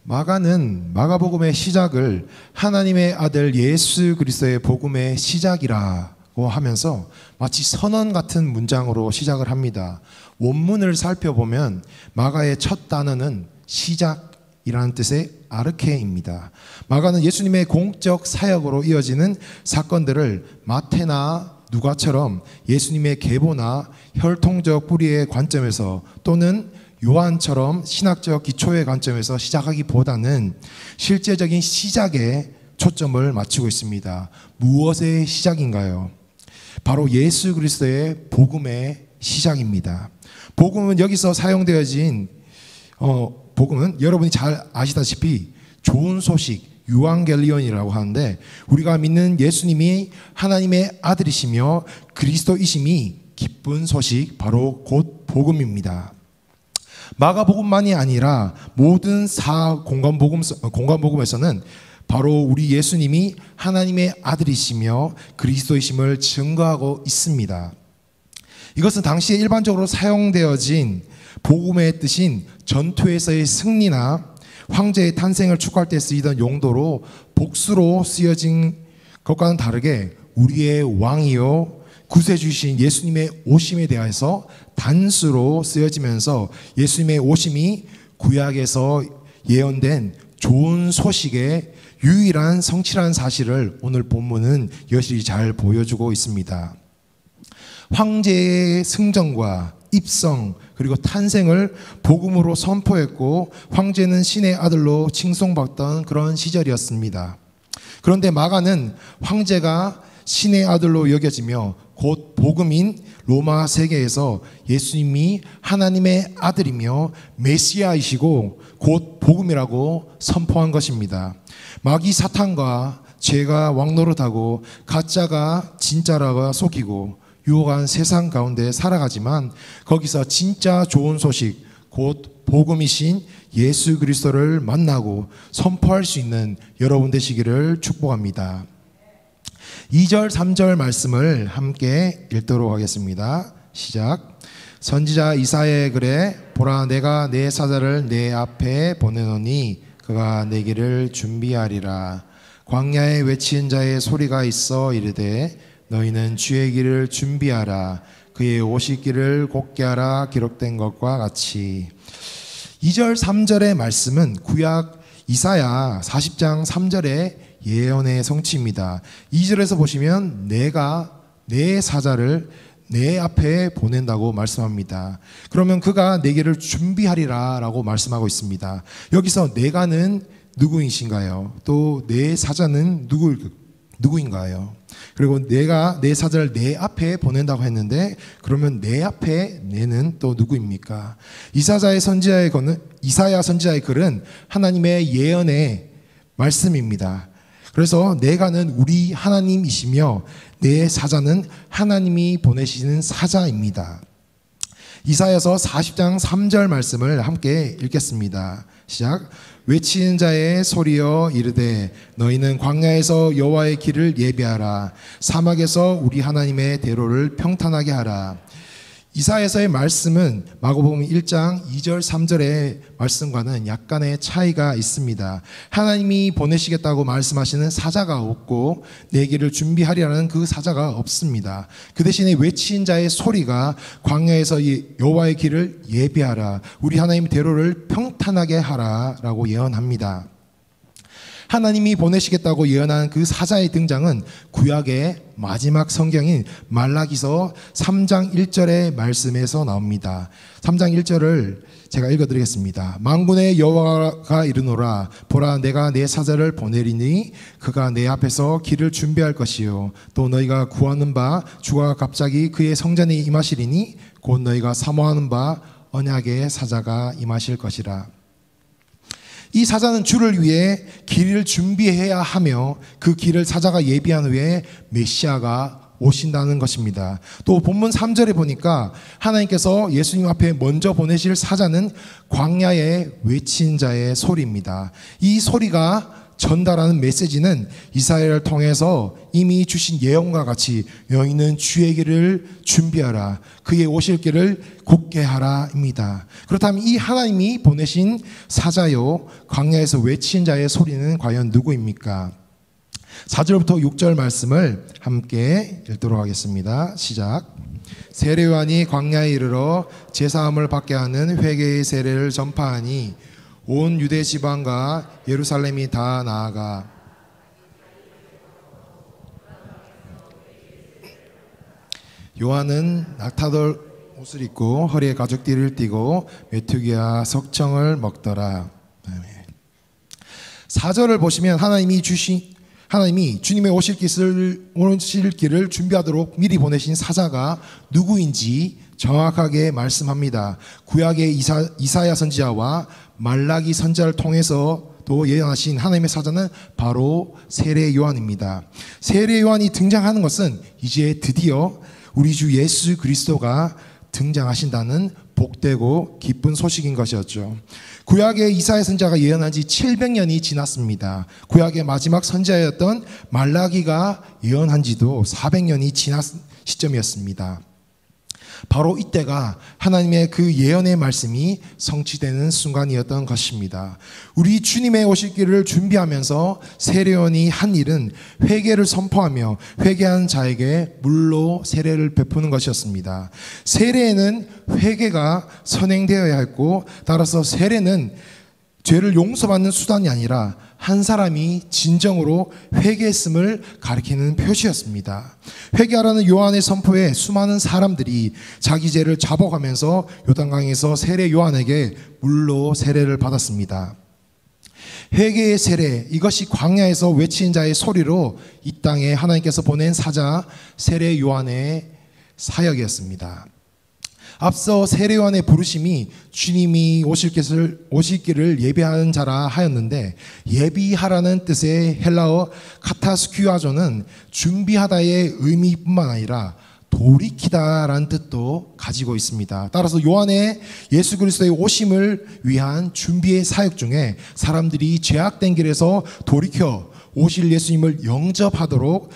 마가는 마가복음의 시작을 하나님의 아들 예수 그리스도의 복음의 시작이라고 하면서 마치 선언 같은 문장으로 시작을 합니다. 원문을 살펴보면 마가의 첫 단어는 시작이라는 뜻의 아르케입니다. 마가는 예수님의 공적 사역으로 이어지는 사건들을 마태나 누가처럼 예수님의 계보나 혈통적 뿌리의 관점에서 또는 요한처럼 신학적 기초의 관점에서 시작하기보다는 실제적인 시작에 초점을 맞추고 있습니다. 무엇의 시작인가요? 바로 예수 그리스도의 복음의 시작입니다. 복음은 여기서 사용되어진 복음은 여러분이 잘 아시다시피 좋은 소식, 유앙겔리온이라고 하는데, 우리가 믿는 예수님이 하나님의 아들이시며 그리스도이심이 기쁜 소식, 바로 곧 복음입니다. 마가복음만이 아니라 모든 공관복음에서는 바로 우리 예수님이 하나님의 아들이시며 그리스도이심을 증거하고 있습니다. 이것은 당시에 일반적으로 사용되어진 복음의 뜻인 전투에서의 승리나 황제의 탄생을 축하할 때 쓰이던 용도로 복수로 쓰여진 것과는 다르게 우리의 왕이요 구세주이신 예수님의 오심에 대해서 단수로 쓰여지면서 예수님의 오심이 구약에서 예언된 좋은 소식의 유일한 성취라는 사실을 오늘 본문은 여실히 잘 보여주고 있습니다. 황제의 승정과 입성 그리고 탄생을 복음으로 선포했고, 황제는 신의 아들로 칭송받던 그런 시절이었습니다. 그런데 마가는 황제가 신의 아들로 여겨지며 곧 복음인 로마 세계에서 예수님이 하나님의 아들이며 메시아이시고 곧 복음이라고 선포한 것입니다. 마귀 사탄과 죄가 왕노릇하고 가짜가 진짜라고 속이고 유혹한 세상 가운데 살아가지만, 거기서 진짜 좋은 소식 곧 복음이신 예수 그리스도를 만나고 선포할 수 있는 여러분 되시기를 축복합니다. 2절 3절 말씀을 함께 읽도록 하겠습니다. 시작. 선지자 이사야의 글에 보라, 내가 내 사자를 내 앞에 보내노니 그가 내 길을 준비하리라. 광야에 외치는 자의 소리가 있어 이르되 너희는 주의 길을 준비하라. 그의 오시기를 곧게 하라. 기록된 것과 같이. 2절 3절의 말씀은 구약 이사야 40장 3절의 예언의 성취입니다. 2절에서 보시면 내가 내 사자를 내 앞에 보낸다고 말씀합니다. 그러면 그가 내 길을 준비하리라 라고 말씀하고 있습니다. 여기서 내가는 누구이신가요? 또 내 사자는 누구인가요? 그리고 내가 내 사자를 내 앞에 보낸다고 했는데, 그러면 내 앞에 내는 또 누구입니까? 이사야 선지자의 글은 하나님의 예언의 말씀입니다. 그래서 내가는 우리 하나님이시며 내 사자는 하나님이 보내시는 사자입니다. 이사야서 40장 3절 말씀을 함께 읽겠습니다. 시작. 외치는 자의 소리여 이르되 너희는 광야에서 여호와의 길을 예비하라. 사막에서 우리 하나님의 대로를 평탄하게 하라. 이사야서의 말씀은 마가복음 1장 2절 3절의 말씀과는 약간의 차이가 있습니다. 하나님이 보내시겠다고 말씀하시는 사자가 없고 내 길을 준비하리라는 그 사자가 없습니다. 그 대신에 외친 자의 소리가 광야에서 여호와의 길을 예비하라, 우리 하나님 대로를 평탄하게 하라 라고 예언합니다. 하나님이 보내시겠다고 예언한 그 사자의 등장은 구약의 마지막 성경인 말라기서 3장 1절의 말씀에서 나옵니다. 3장 1절을 제가 읽어드리겠습니다. 만군의 여호와가 이르노라. 보라, 내가 내 사자를 보내리니 그가 내 앞에서 길을 준비할 것이요 또 너희가 구하는 바 주가 갑자기 그의 성전에 임하시리니 곧 너희가 사모하는 바 언약의 사자가 임하실 것이라. 이 사자는 주를 위해 길을 준비해야 하며 그 길을 사자가 예비한 후에 메시아가 오신다는 것입니다. 또 본문 3절에 보니까 하나님께서 예수님 앞에 먼저 보내실 사자는 광야에 외친 자의 소리입니다. 이 소리가 전달하는 메시지는 이사야를 통해서 이미 주신 예언과 같이 너희는 주의 길을 준비하라, 그의 오실 길을 굳게 하라입니다. 그렇다면 이 하나님이 보내신 사자요 광야에서 외친 자의 소리는 과연 누구입니까? 4절부터 6절 말씀을 함께 읽도록 하겠습니다. 시작. 세례 요한이 광야에 이르러 제사함을 받게 하는 회개의 세례를 전파하니 온 유대 지방과 예루살렘이 다 나아가 요한은 낙타돌 옷을 입고 허리에 가죽띠를 띠고 메뚜기와 석청을 먹더라. 4절을 보시면 하나님이 주님의 오실 길을 준비하도록 미리 보내신 사자가 누구인지 정확하게 말씀합니다. 구약의 이사야 선지자와 말라기 선지자를 통해서 또 예언하신 하나님의 사자는 바로 세례 요한입니다. 세례 요한이 등장하는 것은 이제 드디어 우리 주 예수 그리스도가 등장하신다는 복되고 기쁜 소식인 것이었죠. 구약의 이사야 선지자가 예언한 지 700년이 지났습니다. 구약의 마지막 선지자였던 말라기가 예언한 지도 400년이 지난 시점이었습니다. 바로 이때가 하나님의 그 예언의 말씀이 성취되는 순간이었던 것입니다. 우리 주님의 오실 길을 준비하면서 세례요한이 한 일은 회개를 선포하며 회개한 자에게 물로 세례를 베푸는 것이었습니다. 세례에는 회개가 선행되어야 했고, 따라서 세례는 죄를 용서받는 수단이 아니라 한 사람이 진정으로 회개했음을 가리키는 표시였습니다. 회개하라는 요한의 선포에 수많은 사람들이 자기 죄를 자복하면서 요단강에서 세례 요한에게 물로 세례를 받았습니다. 회개의 세례, 이것이 광야에서 외친 자의 소리로 이 땅에 하나님께서 보낸 사자 세례 요한의 사역이었습니다. 앞서 세례 요한의 부르심이 주님이 오실 길을 예비하는 자라 하였는데, 예비하라는 뜻의 헬라어 카타스큐아조는 준비하다의 의미뿐만 아니라 돌이키다라는 뜻도 가지고 있습니다. 따라서 요한의 예수 그리스도의 오심을 위한 준비의 사역 중에 사람들이 죄악된 길에서 돌이켜 오실 예수님을 영접하도록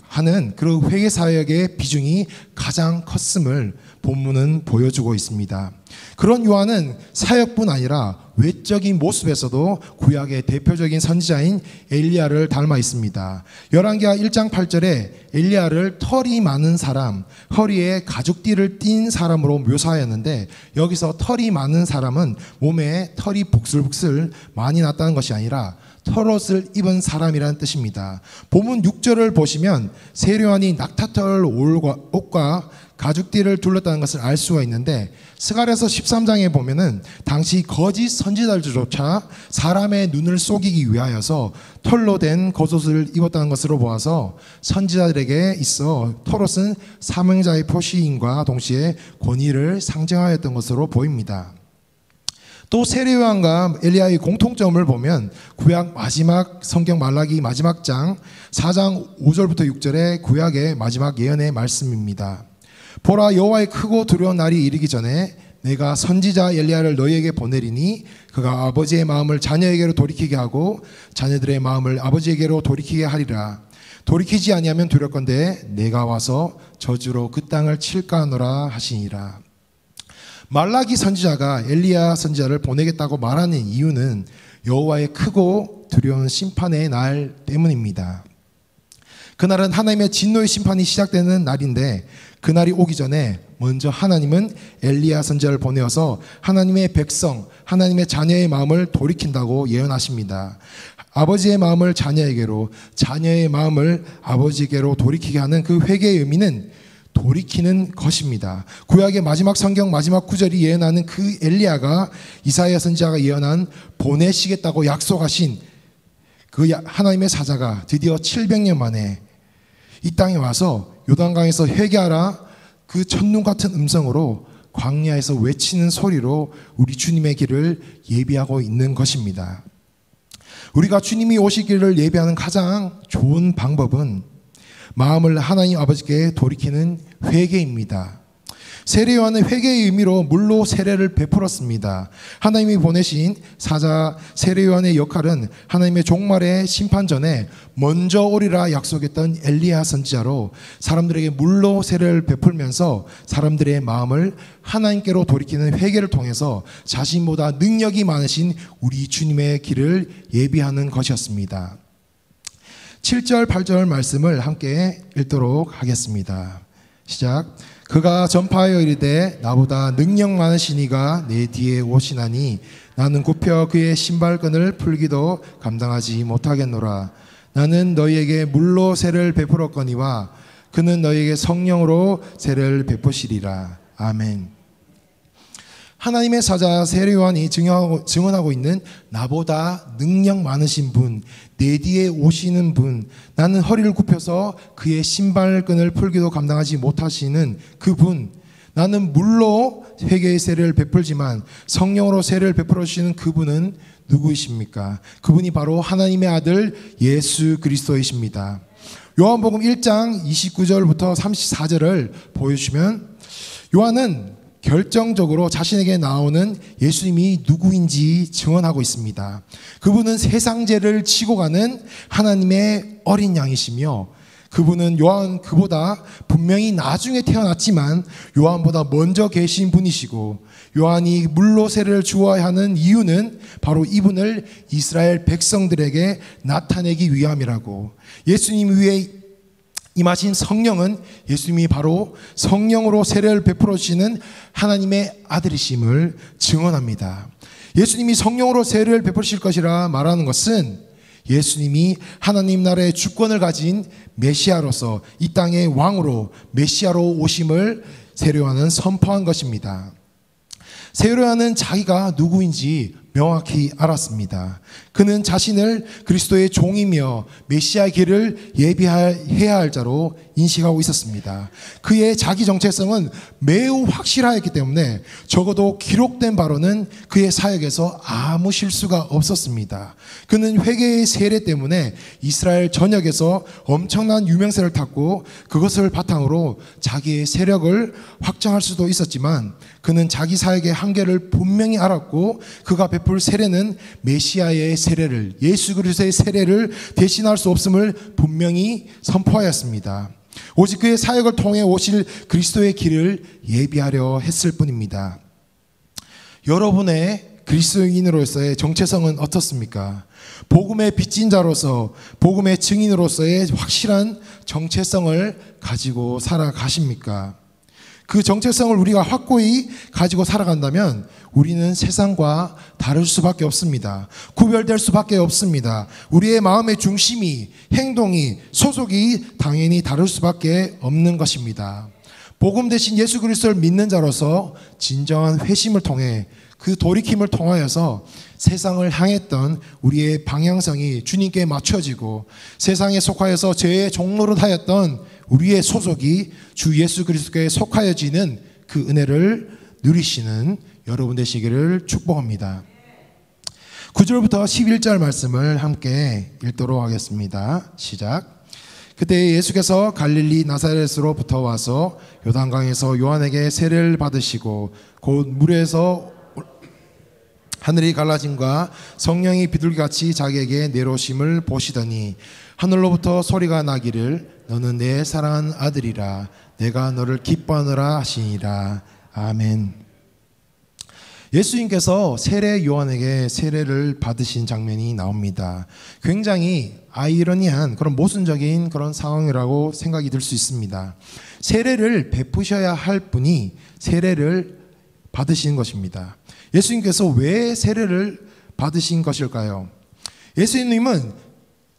하는 그런 회개 사역의 비중이 가장 컸음을 본문은 보여주고 있습니다. 그런 요한은 사역뿐 아니라 외적인 모습에서도 구약의 대표적인 선지자인 엘리야를 닮아 있습니다. 열왕기하 1장 8절에 엘리야를 털이 많은 사람, 허리에 가죽띠를 띤 사람으로 묘사하였는데, 여기서 털이 많은 사람은 몸에 털이 북슬북슬 많이 났다는 것이 아니라 털옷을 입은 사람이라는 뜻입니다. 본문 6절을 보시면 세례 요한이 낙타털 옷과 가죽띠를 둘렀다는 것을 알 수가 있는데, 스가랴서 13장에 보면은 당시 거짓 선지자들조차 사람의 눈을 속이기 위하여서 털로 된 겉옷을 입었다는 것으로 보아서 선지자들에게 있어 털옷은 사명자의 표시인과 동시에 권위를 상징하였던 것으로 보입니다. 또 세례 요한과 엘리야의 공통점을 보면 구약 마지막 성경 말라기 마지막 장 4장 5절부터 6절의 구약의 마지막 예언의 말씀입니다. 보라, 여호와의 크고 두려운 날이 이르기 전에 내가 선지자 엘리야를 너희에게 보내리니 그가 아버지의 마음을 자녀에게로 돌이키게 하고 자녀들의 마음을 아버지에게로 돌이키게 하리라. 돌이키지 아니하면 두렵건대 내가 와서 저주로 그 땅을 칠까 하노라 하시니라. 말라기 선지자가 엘리야 선지자를 보내겠다고 말하는 이유는 여호와의 크고 두려운 심판의 날 때문입니다. 그날은 하나님의 진노의 심판이 시작되는 날인데, 그날이 오기 전에 먼저 하나님은 엘리야 선지자를 보내어서 하나님의 백성, 하나님의 자녀의 마음을 돌이킨다고 예언하십니다. 아버지의 마음을 자녀에게로, 자녀의 마음을 아버지에게로 돌이키게 하는 그 회개의 의미는 돌이키는 것입니다. 구약의 마지막 성경 마지막 구절이 예언하는 그 엘리야가 이사야 선지자가 예언한 보내시겠다고 약속하신 그 하나님의 사자가 드디어 700년 만에 이 땅에 와서 요단강에서 회개하라, 그 첫눈 같은 음성으로 광야에서 외치는 소리로 우리 주님의 길을 예비하고 있는 것입니다. 우리가 주님이 오실 길을 예비하는 가장 좋은 방법은 마음을 하나님 아버지께 돌이키는 회개입니다. 세례 요한은 회개의 의미로 물로 세례를 베풀었습니다. 하나님이 보내신 사자 세례 요한의 역할은 하나님의 종말의 심판 전에 먼저 오리라 약속했던 엘리야 선지자로 사람들에게 물로 세례를 베풀면서 사람들의 마음을 하나님께로 돌이키는 회개를 통해서 자신보다 능력이 많으신 우리 주님의 길을 예비하는 것이었습니다. 7절 8절 말씀을 함께 읽도록 하겠습니다. 시작. 그가 전파하여 이르되 나보다 능력 많으신 이가 내 뒤에 오시나니 나는 굽혀 그의 신발끈을 풀기도 감당하지 못하겠노라. 나는 너희에게 물로 세례를 베풀었거니와 그는 너희에게 성령으로 세례를 베푸시리라. 아멘. 하나님의 사자 세례 요한이 증언하고 있는 나보다 능력 많으신 분, 내 뒤에 오시는 분, 나는 허리를 굽혀서 그의 신발끈을 풀기도 감당하지 못하시는 그분, 나는 물로 회개의 세례를 베풀지만 성령으로 세례를 베풀어 주시는 그분은 누구이십니까? 그분이 바로 하나님의 아들 예수 그리스도이십니다. 요한복음 1장 29절부터 34절을 보여주시면 요한은 결정적으로 자신에게 나오는 예수님이 누구인지 증언하고 있습니다. 그분은 세상 죄를 지고 가는 하나님의 어린 양이시며 그분은 요한 그보다 분명히 나중에 태어났지만 요한보다 먼저 계신 분이시고 요한이 물로 세례를 주어야 하는 이유는 바로 이분을 이스라엘 백성들에게 나타내기 위함이라고. 예수님 위에 임하신 성령은 예수님이 바로 성령으로 세례를 베풀어 주시는 하나님의 아들이심을 증언합니다. 예수님이 성령으로 세례를 베푸실 것이라 말하는 것은 예수님이 하나님 나라의 주권을 가진 메시아로서 이 땅의 왕으로 메시아로 오심을 세례 요한은 선포한 것입니다. 세례 요한은 자기가 누구인지 명확히 알았습니다. 그는 자신을 그리스도의 종이며 메시아의 길을 예비해야 할 자로 인식하고 있었습니다. 그의 자기 정체성은 매우 확실하였기 때문에 적어도 기록된 바로는 그의 사역에서 아무 실수가 없었습니다. 그는 회개의 세례 때문에 이스라엘 전역에서 엄청난 유명세를 탔고 그것을 바탕으로 자기의 세력을 확장할 수도 있었지만 그는 자기 사역의 한계를 분명히 알았고 그가 베풀 세례는 메시아의 세례를, 예수 그리스도의 세례를 대신할 수 없음을 분명히 선포하였습니다. 오직 그의 사역을 통해 오실 그리스도의 길을 예비하려 했을 뿐입니다. 여러분의 그리스도인으로서의 정체성은 어떻습니까? 복음의 빚진 자로서, 복음의 증인으로서의 확실한 정체성을 가지고 살아가십니까? 그 정체성을 우리가 확고히 가지고 살아간다면 우리는 세상과 다를 수밖에 없습니다. 구별될 수밖에 없습니다. 우리의 마음의 중심이, 행동이, 소속이 당연히 다를 수밖에 없는 것입니다. 복음 대신 예수 그리스도를 믿는 자로서 진정한 회심을 통해 그 돌이킴을 통하여서 세상을 향했던 우리의 방향성이 주님께 맞춰지고 세상에 속하여서 죄의 종노릇하였던 우리의 소속이 주 예수 그리스도께 속하여지는 그 은혜를 누리시는 여러분 되시기를 축복합니다. 9절부터 11절 말씀을 함께 읽도록 하겠습니다. 시작. 그때 예수께서 갈릴리 나사렛으로부터 와서 요단강에서 요한에게 세례를 받으시고 곧 물에서 하늘이 갈라짐과 성령이 비둘기같이 자기에게 내려오심을 보시더니 하늘로부터 소리가 나기를 너는 내 사랑하는 아들이라 내가 너를 기뻐하노라 하시니라. 아멘. 예수님께서 세례 요한에게 세례를 받으신 장면이 나옵니다. 굉장히 아이러니한 그런 모순적인 그런 상황이라고 생각이 들 수 있습니다. 세례를 베푸셔야 할 분이 세례를 받으신 것입니다. 예수님께서 왜 세례를 받으신 것일까요? 예수님은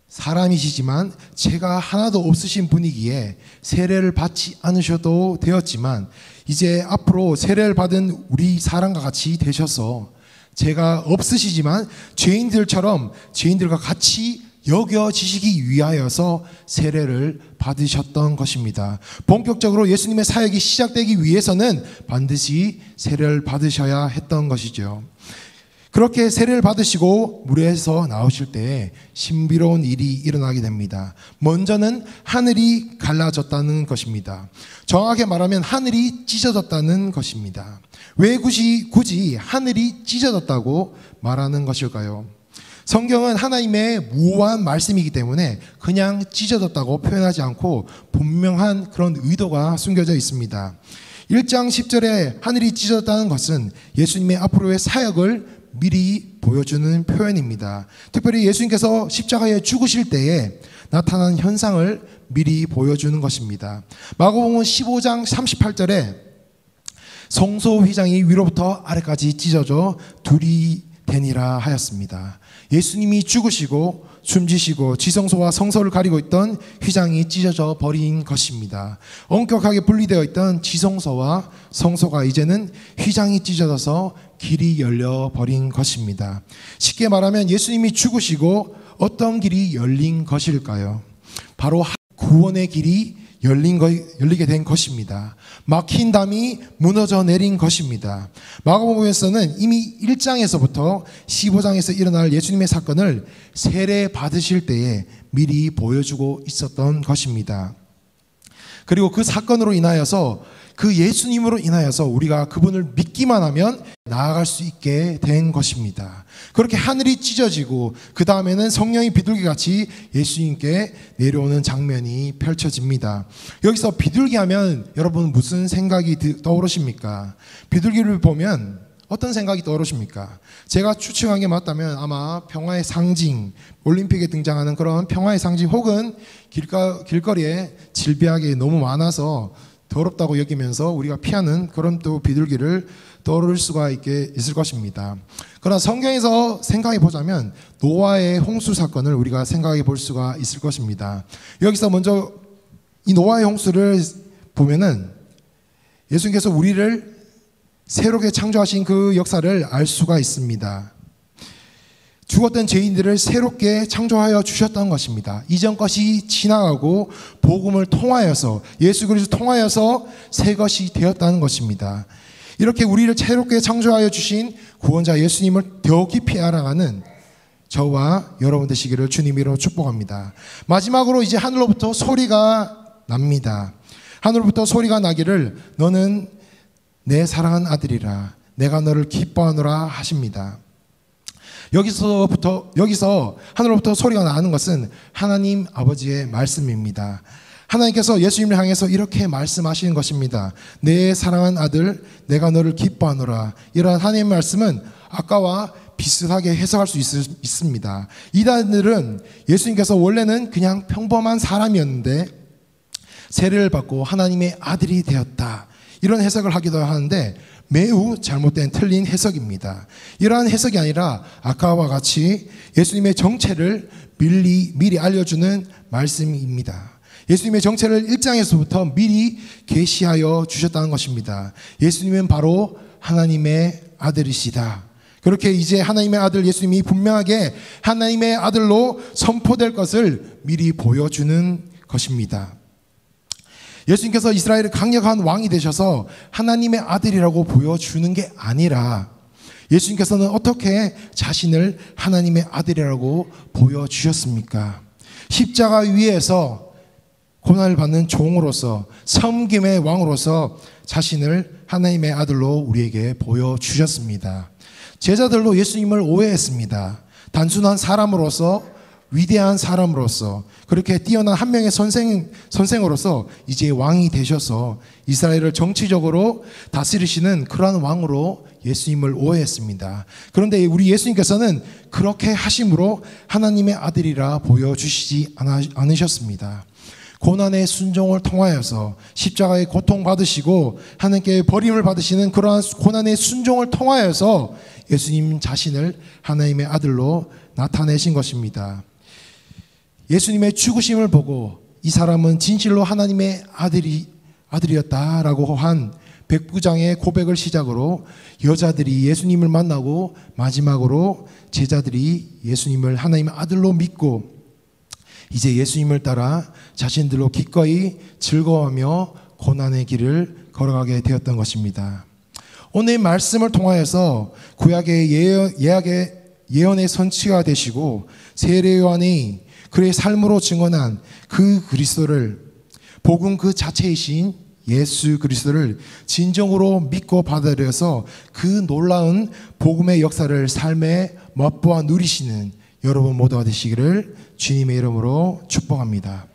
사람이시지만 죄가 하나도 없으신 분이기에 세례를 받지 않으셔도 되었지만 이제 앞으로 세례를 받은 우리 사람과 같이 되셔서 죄가 없으시지만 죄인들처럼 죄인들과 같이 여겨지시기 위하여서 세례를 받으셨던 것입니다. 본격적으로 예수님의 사역이 시작되기 위해서는 반드시 세례를 받으셔야 했던 것이죠. 그렇게 세례를 받으시고 물에서 나오실 때에 신비로운 일이 일어나게 됩니다. 먼저는 하늘이 갈라졌다는 것입니다. 정확하게 말하면 하늘이 찢어졌다는 것입니다. 왜 굳이 하늘이 찢어졌다고 말하는 것일까요? 성경은 하나님의 무한 말씀이기 때문에 그냥 찢어졌다고 표현하지 않고 분명한 그런 의도가 숨겨져 있습니다. 1장 10절에 하늘이 찢어졌다는 것은 예수님의 앞으로의 사역을 미리 보여주는 표현입니다. 특별히 예수님께서 십자가에 죽으실 때에 나타난 현상을 미리 보여주는 것입니다. 마가복음 15장 38절에 성소 휘장이 위로부터 아래까지 찢어져 둘이 되니라 하였습니다. 예수님이 죽으시고 숨지시고 지성소와 성소를 가리고 있던 휘장이 찢어져 버린 것입니다. 엄격하게 분리되어 있던 지성소와 성소가 이제는 휘장이 찢어져서 길이 열려 버린 것입니다. 쉽게 말하면 예수님이 죽으시고 어떤 길이 열린 것일까요? 바로 구원의 길이 열리게 된 것입니다. 막힌 담이 무너져 내린 것입니다. 마가복음에서는 이미 1장에서부터 15장에서 일어날 예수님의 사건을 세례 받으실 때에 미리 보여주고 있었던 것입니다. 그리고 그 사건으로 인하여서 그 예수님으로 인하여서 우리가 그분을 믿기만 하면 나아갈 수 있게 된 것입니다. 그렇게 하늘이 찢어지고 그 다음에는 성령이 비둘기같이 예수님께 내려오는 장면이 펼쳐집니다. 여기서 비둘기 하면 여러분 무슨 생각이 떠오르십니까? 비둘기를 보면 어떤 생각이 떠오르십니까? 제가 추측한 게 맞다면 아마 평화의 상징, 올림픽에 등장하는 그런 평화의 상징 혹은 길거리에 질비하게 너무 많아서 더럽다고 여기면서 우리가 피하는 그런 또 비둘기를 떠오를 수가 있을 것입니다. 그러나 성경에서 생각해 보자면 노아의 홍수 사건을 우리가 생각해 볼 수가 있을 것입니다. 여기서 먼저 이 노아의 홍수를 보면은 예수님께서 우리를 새롭게 창조하신 그 역사를 알 수가 있습니다. 죽었던 죄인들을 새롭게 창조하여 주셨던 것입니다. 이전 것이 지나가고 복음을 통하여서 예수 그리스도 통하여서 새 것이 되었다는 것입니다. 이렇게 우리를 새롭게 창조하여 주신 구원자 예수님을 더 깊이 알아가는 저와 여러분 되시기를 주님으로 축복합니다. 마지막으로 이제 하늘로부터 소리가 납니다. 하늘로부터 소리가 나기를 너는 내 사랑한 아들이라 내가 너를 기뻐하노라 하십니다. 여기서 하늘로부터 소리가 나는 것은 하나님 아버지의 말씀입니다. 하나님께서 예수님을 향해서 이렇게 말씀하시는 것입니다. 내 사랑한 아들 내가 너를 기뻐하노라. 이러한 하나님의 말씀은 아까와 비슷하게 해석할 수 있습니다. 이단들은 예수님께서 원래는 그냥 평범한 사람이었는데 세례를 받고 하나님의 아들이 되었다. 이런 해석을 하기도 하는데 매우 잘못된 틀린 해석입니다. 이러한 해석이 아니라 아까와 같이 예수님의 정체를 미리 알려주는 말씀입니다. 예수님의 정체를 1장에서부터 미리 계시하여 주셨다는 것입니다. 예수님은 바로 하나님의 아들이시다. 그렇게 이제 하나님의 아들 예수님이 분명하게 하나님의 아들로 선포될 것을 미리 보여주는 것입니다. 예수님께서 이스라엘의 강력한 왕이 되셔서 하나님의 아들이라고 보여주는 게 아니라 예수님께서는 어떻게 자신을 하나님의 아들이라고 보여주셨습니까? 십자가 위에서 고난을 받는 종으로서 섬김의 왕으로서 자신을 하나님의 아들로 우리에게 보여주셨습니다. 제자들도 예수님을 오해했습니다. 단순한 사람으로서 위대한 사람으로서 그렇게 뛰어난 한 명의 선생으로서 이제 왕이 되셔서 이스라엘을 정치적으로 다스리시는 그러한 왕으로 예수님을 오해했습니다. 그런데 우리 예수님께서는 그렇게 하심으로 하나님의 아들이라 보여주시지 않으셨습니다. 고난의 순종을 통하여서 십자가의 고통받으시고 하나님께 버림을 받으시는 그러한 고난의 순종을 통하여서 예수님 자신을 하나님의 아들로 나타내신 것입니다. 예수님의 죽으심을 보고 이 사람은 진실로 하나님의 아들이었다라고 한 백부장의 고백을 시작으로 여자들이 예수님을 만나고 마지막으로 제자들이 예수님을 하나님의 아들로 믿고 이제 예수님을 따라 자신들로 기꺼이 즐거워하며 고난의 길을 걸어가게 되었던 것입니다. 오늘 말씀을 통하여서 구약의 예언의 선치가 되시고 세례 요한이 그의 삶으로 증언한 그 그리스도를, 복음 그 자체이신 예수 그리스도를 진정으로 믿고 받아들여서 그 놀라운 복음의 역사를 삶에 맛보아 누리시는 여러분 모두가 되시기를 주님의 이름으로 축복합니다.